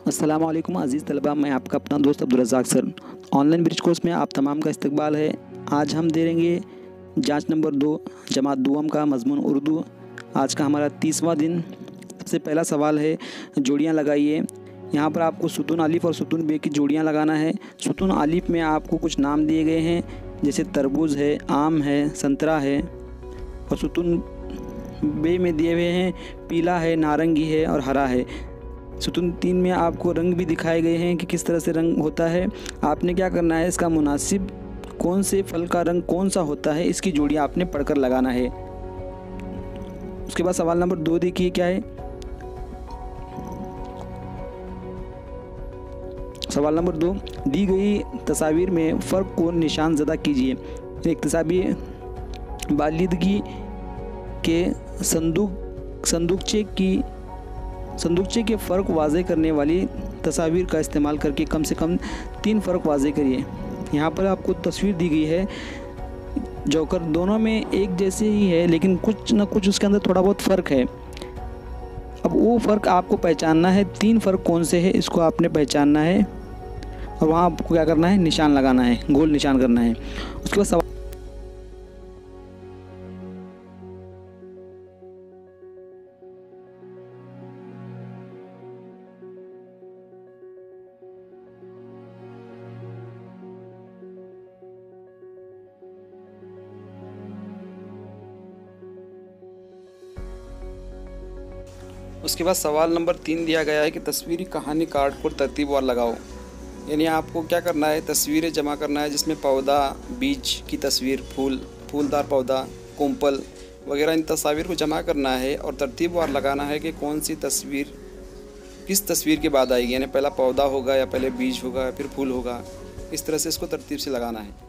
अस्सलाम वालेकुम अज़ीज़ तलबा, मैं आपका अपना दोस्त Abdul Razzaq sir. Online bridge course में आप तमाम का इस्तकबाल है। आज हम दे देंगे जांच नंबर 2 जमात दुआम का मज़मून उर्दू। आज का हमारा 30वां दिन। सबसे पहला सवाल है, जोड़ियाँ लगाइए। यहाँ पर आपको सुतून अलिफ और सुतून बे की जोड़ियाँ लगाना है। सुतून अलिफ में आपको कुछ नाम दिए गए हैं, जैसे तरबूज है, आम है, संतरा है। और सुतून बे में दिए हुए हैं पीला है, नारंगी है और हरा है। सुतून 3 में आपको रंग भी दिखाए गए हैं कि किस तरह से रंग होता है। आपने क्या करना है, इसका मुनासिब कौन से फल का रंग कौन सा होता है, इसकी जोड़ियाँ आपने पढ़कर लगाना है। उसके बाद सवाल नंबर 2 देखिए क्या है। सवाल नंबर 2, दी गई तस्वीर में फ़र्क को निशान ज़दा कीजिए। एक तस्वीर बालिदगी के संदूकचे के फ़र्क वाज़े करने वाली तस्वीर का इस्तेमाल करके कम से कम 3 फ़र्क वाज़े करिए। यहाँ पर आपको तस्वीर दी गई है जोकर, दोनों में एक जैसे ही है लेकिन कुछ ना कुछ उसके अंदर थोड़ा बहुत फ़र्क है। अब वो फ़र्क आपको पहचानना है। 3 फ़र्क कौन से है इसको आपने पहचानना है और वहाँ आपको क्या करना है, निशान लगाना है, गोल निशान करना है। उसके बाद सवाल उसके बाद सवाल नंबर 3 दिया गया है कि तस्वीरी कहानी कार्ड को तरतीबवार लगाओ। यानी आपको क्या करना है, तस्वीरें जमा करना है जिसमें पौधा, बीज की तस्वीर, फूलदार पौधा, कोम्पल वगैरह, इन तस्वीर को जमा करना है और तरतीबवार लगाना है कि कौन सी तस्वीर किस तस्वीर के बाद आएगी। यानी पहला पौधा होगा या पहले बीज होगा या फिर फूल होगा। इस तरह से इसको तरतीब से लगाना है।